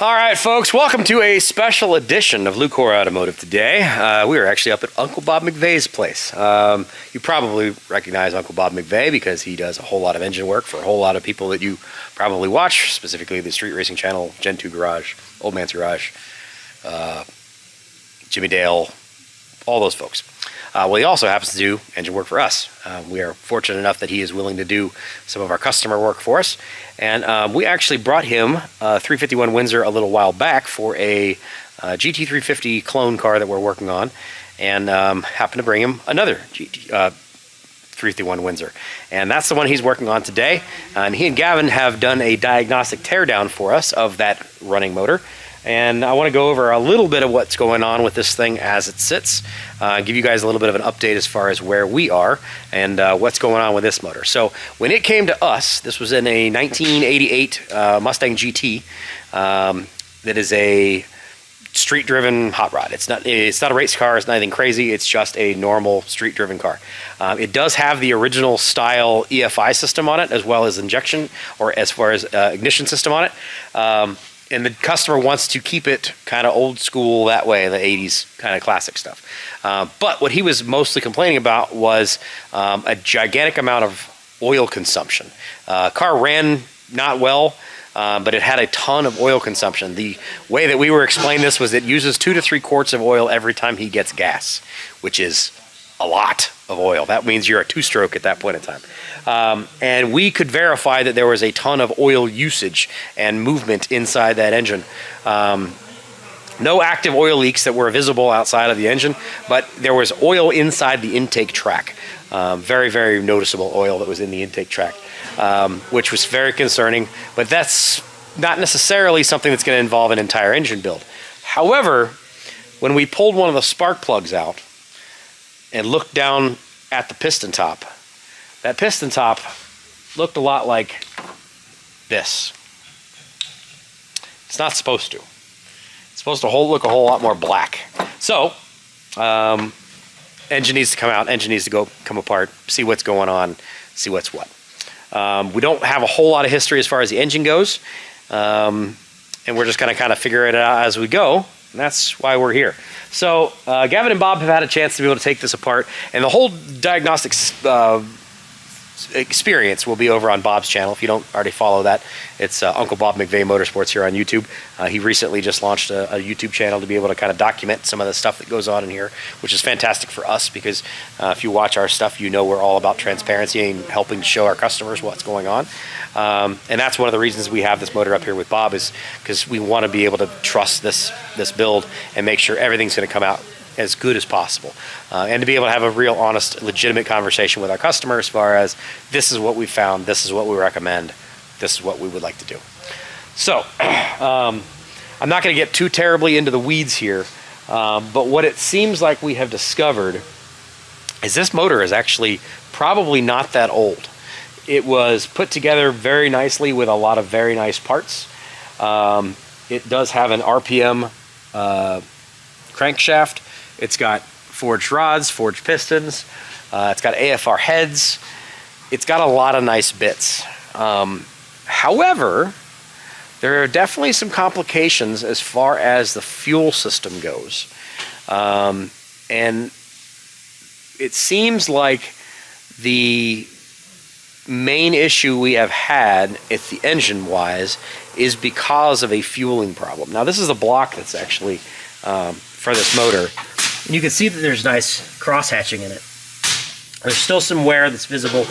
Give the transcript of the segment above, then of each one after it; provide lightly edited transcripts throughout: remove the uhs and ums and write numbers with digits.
All right, folks, welcome to a special edition of Lucore Automotive today. We are actually up at Uncle Bob McVay's place. You probably recognize Uncle Bob McVay because he does a whole lot of engine work for a whole lot of people that you probably watch, specifically the street racing channel, Gen 2 Garage, Old Man's Garage, Jimmy Dale, all those folks. Well, he also happens to do engine work for us. We are fortunate enough that he is willing to do some of our customer work for us. And we actually brought him a 351 Windsor a little while back for a GT350 clone car that we're working on. And happened to bring him another GT 351 Windsor. And that's the one he's working on today. And he and Gavin have done a diagnostic teardown for us of that running motor. And I want to go over a little bit of what's going on with this thing as it sits, give you guys a little bit of an update as far as where we are and what's going on with this motor. So when it came to us, this was in a 1988 Mustang GT that is a street-driven hot rod. It's not a race car, it's not anything crazy, it's just a normal street-driven car. It does have the original style EFI system on it, as well as injection, or as far as ignition system on it. And the customer wants to keep it kind of old school that way, the 80s kind of classic stuff. But what he was mostly complaining about was a gigantic amount of oil consumption. Car ran not well, but it had a ton of oil consumption. The way that we were explaining this was it uses 2 to 3 quarts of oil every time he gets gas, which is a lot of oil. That means you're a two-stroke at that point in time. And we could verify that there was a ton of oil usage and movement inside that engine. No active oil leaks that were visible outside of the engine, but there was oil inside the intake track. Very, very noticeable oil that was in the intake track, which was very concerning, but that's not necessarily something that's going to involve an entire engine build. However, when we pulled one of the spark plugs out and looked down at the piston top, that piston top looked a lot like this. It's not supposed to. It's supposed to look a whole lot more black. So, engine needs to come out, engine needs to come apart, see what's going on, see what's what. We don't have a whole lot of history as far as the engine goes, and we're just going to kind of figure it out as we go, and that's why we're here. So, Gavin and Bob have had a chance to be able to take this apart, and the whole diagnostics experience will be over on Bob's channel. If you don't already follow that, it's Uncle Bob McVay Motorsports here on YouTube. He recently just launched a YouTube channel to be able to kind of document some of the stuff that goes on in here, which is fantastic for us because if you watch our stuff, you know we're all about transparency and helping show our customers what's going on. And that's one of the reasons we have this motor up here with Bob, is because we want to be able to trust this build and make sure everything's going to come out as good as possible, and to be able to have a real, honest, legitimate conversation with our customer as far as this is what we found, this is what we recommend, this is what we would like to do. So I'm not going to get too terribly into the weeds here, but what it seems like we have discovered is this motor is actually probably not that old. It was put together very nicely with a lot of very nice parts. It does have an RPM crankshaft. It's got forged rods, forged pistons. It's got AFR heads. It's got a lot of nice bits. However, there are definitely some complications as far as the fuel system goes. And it seems like the main issue we have had at the engine-wise is because of a fueling problem. Now, this is a block that's actually for this motor. And you can see that there's nice cross-hatching in it. There's still some wear that's visible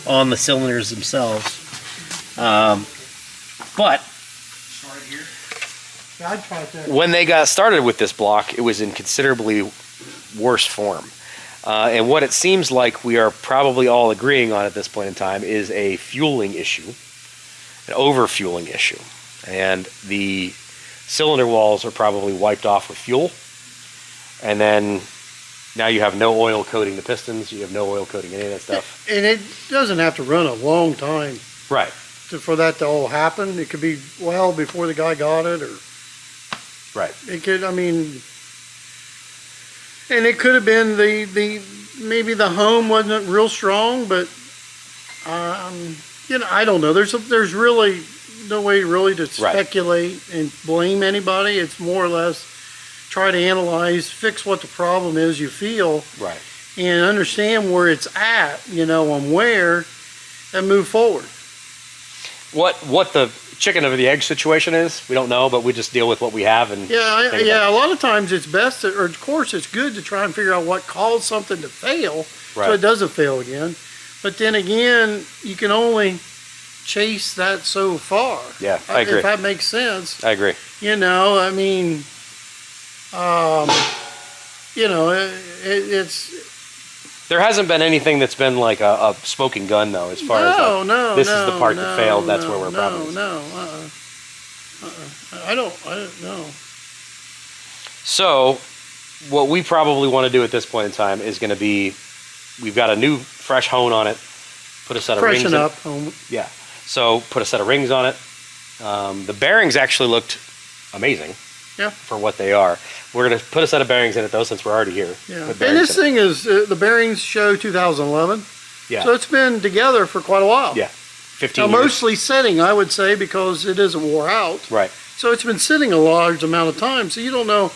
on the cylinders themselves. But when they got started with this block, it was in considerably worse form. And what it seems like we are probably all agreeing on at this point in time is a fueling issue, an over-fueling issue. And the cylinder walls are probably wiped off with fuel. And then now you have no oil coating the pistons, you have no oil coating any of that stuff. And it doesn't have to run a long time. Right. For that to all happen. It could be well before the guy got it, or right. It could, I mean, and it could have been maybe the home wasn't real strong, but you know, I don't know. There's really no way really to speculate and blame anybody. It's more or less try to analyze, fix what the problem is you feel, and understand where it's at, you know, on where, and move forward. What the chicken over the egg situation is, we don't know, but we just deal with what we have. And a lot of times it's best, or of course it's good to try and figure out what caused something to fail, so it doesn't fail again. But then again, you can only chase that so far. Yeah, I agree. If that makes sense. I agree. You know, I mean, you know, it's... There hasn't been anything that's been like a smoking gun, though, as far as like, this is the part that failed, that's where we're problems. I don't know. So, what we probably want to do at this point in time is going to be, we've got a new fresh hone on it, put a set of rings in it. Freshen up. Yeah. So, put a set of rings on it. The bearings actually looked amazing. Yeah. For what they are. We're going to put a set of bearings in it, though, since we're already here. Yeah. And this thing is, the bearings show 2011. Yeah. So it's been together for quite a while. Yeah. 15 years. Mostly sitting, I would say, because it isn't wore out. Right. So it's been sitting a large amount of time. So you don't know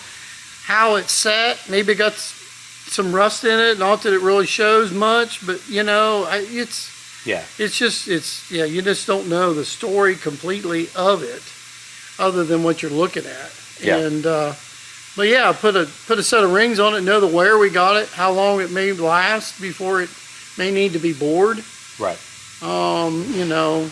how it's set. Maybe it got some rust in it. Not that it really shows much, but, you know, it's... Yeah. It's just, you just don't know the story completely of it, other than what you're looking at. Yeah. And, but yeah, put a set of rings on it, know the where we got it, how long it may last before it may need to be bored. Right. You know,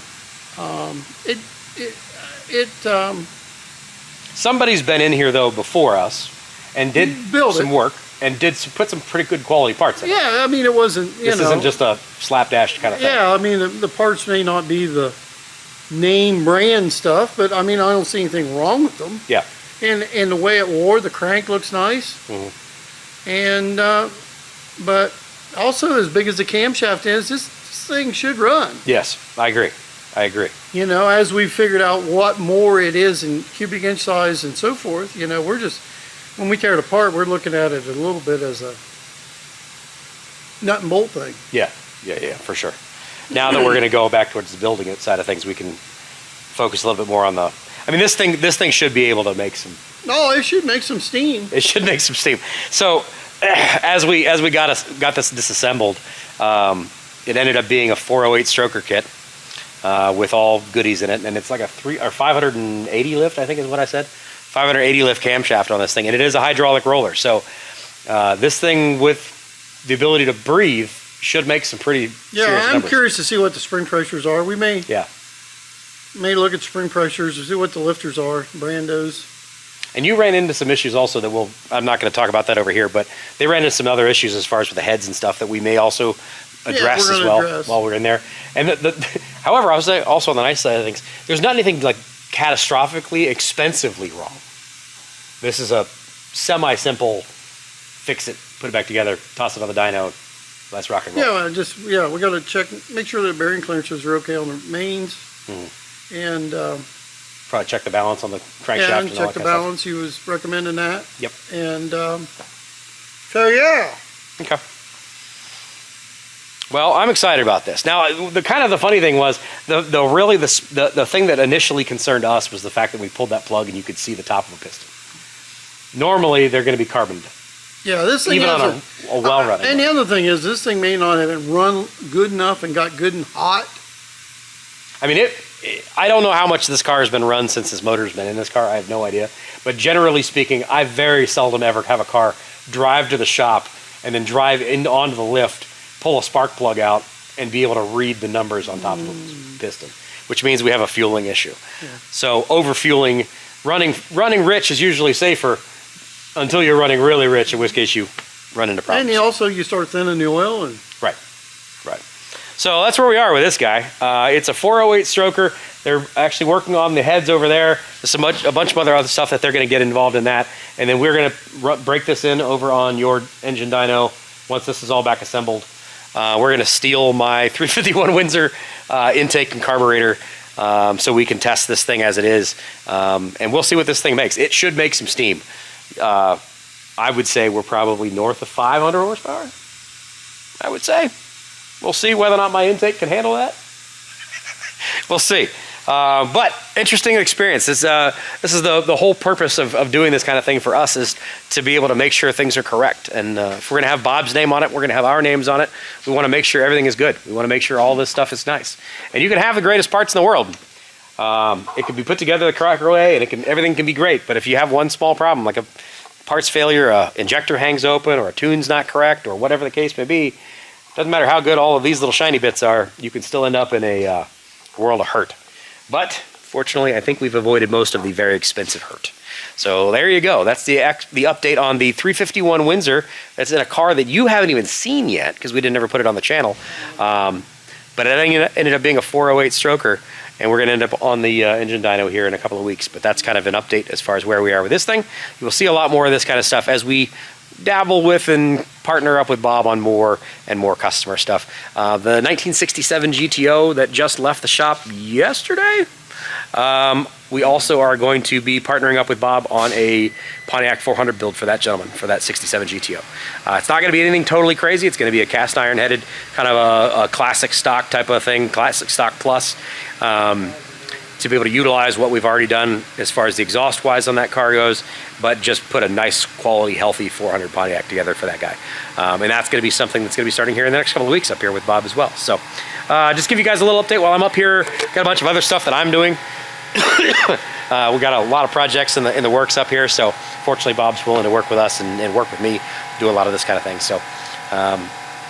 somebody's been in here, though, before us and did some work and put some pretty good quality parts in it. Yeah, I mean, it wasn't, This isn't just a slapdash kind of thing. Yeah, I mean, the parts may not be the name brand stuff, but I mean, I don't see anything wrong with them. Yeah. And the way it wore, the crank looks nice. Mm-hmm. And, but also as big as the camshaft is, this thing should run. Yes, I agree. I agree. You know, as we've figured out what more it is in cubic inch size and so forth, you know, we're just, when we tear it apart, we're looking at it a little bit as a nut and bolt thing. Yeah, for sure. Now that we're going to go back towards the building it side of things, we can focus a little bit more on the, I mean, this thing should be able to make some. Oh, it should make some steam. It should make some steam. So, as we got this disassembled, it ended up being a 408 stroker kit with all goodies in it, and it's like a 580 lift, I think is what I said, 580 lift camshaft on this thing, and it is a hydraulic roller. So, this thing with the ability to breathe should make some pretty serious I'm numbers. curious to see what the spring pressures are. We may look at spring pressures to see what the lifters are, Brandos. And you ran into some issues also that I'm not going to talk about that over here, but they ran into some other issues as far as with the heads and stuff that we may also address as well while we're in there. And however, I was also on the nice side of things, there's not anything like catastrophically expensively wrong. This is a semi-simple fix it, put it back together, toss it on the dyno, let's rock and roll. We got to check, make sure the bearing clearances are okay on the mains. Mm-hmm. And probably check the balance on the crankshaft. Yeah, and check the balance. He was recommending that. Yep. And so yeah. Okay. Well, I'm excited about this. Now, the funny thing was the thing that initially concerned us was the fact that we pulled that plug and you could see the top of a piston. Normally, they're going to be carboned. Yeah, this thing even on a well running. And the other thing is, this thing may not have run good enough and got good and hot. I mean, I don't know how much this car has been run since this motor's been in this car. I have no idea. But generally speaking, I very seldom ever have a car drive to the shop and then drive onto the lift, pull a spark plug out, and be able to read the numbers on top of the piston, which means we have a fueling issue. Yeah. So overfueling, running rich is usually safer until you're running really rich, in which case you run into problems. And you start thinning the oil. Right. So that's where we are with this guy. It's a 408 stroker. They're actually working on the heads over there. There's a bunch of other stuff that they're going to get involved in that. And then we're going to break this in over on your engine dyno once this is all back assembled. We're going to steal my 351 Windsor intake and carburetor so we can test this thing as it is. And we'll see what this thing makes. It should make some steam. I would say we're probably north of 500 horsepower. I would say. We'll see whether or not my intake can handle that. We'll see. But interesting experience. This is the whole purpose of doing this kind of thing for us, is to be able to make sure things are correct. And if we're going to have Bob's name on it, we're going to have our names on it. We want to make sure everything is good. We want to make sure all this stuff is nice. And you can have the greatest parts in the world. It can be put together the correct way, and everything can be great. But if you have one small problem, like a parts failure, a injector hangs open, or a tune's not correct, or whatever the case may be, doesn't matter how good all of these little shiny bits are, you can still end up in a world of hurt. But fortunately, I think we've avoided most of the very expensive hurt. So there you go. That's the update on the 351 Windsor. That's in a car that you haven't even seen yet, because we didn't ever put it on the channel. But it ended up being a 408 stroker, and we're going to end up on the engine dyno here in a couple of weeks. But that's kind of an update as far as where we are with this thing. You will see a lot more of this kind of stuff as we dabble with and partner up with Bob on more and more customer stuff. The 1967 GTO that just left the shop yesterday, we also are going to be partnering up with Bob on a Pontiac 400 build for that gentleman, for that 67 GTO. It's not going to be anything totally crazy. It's going to be a cast iron headed, kind of a classic stock type of thing, classic stock plus, to be able to utilize what we've already done as far as the exhaust wise on that car goes, but just put a nice quality healthy 400 Pontiac together for that guy. And that's going to be something that's going to be starting here in the next couple of weeks up here with Bob as well. So just give you guys a little update while I'm up here. Got a bunch of other stuff that I'm doing. We got a lot of projects in the works up here, so fortunately Bob's willing to work with us and work with me, do a lot of this kind of thing. So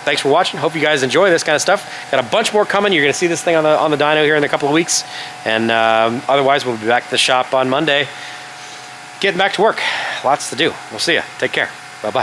thanks for watching. Hope you guys enjoy this kind of stuff. Got a bunch more coming. You're going to see this thing on the dyno here in a couple of weeks, and otherwise we'll be back at the shop on Monday, getting back to work. Lots to do. We'll see you. Take care. Bye-bye.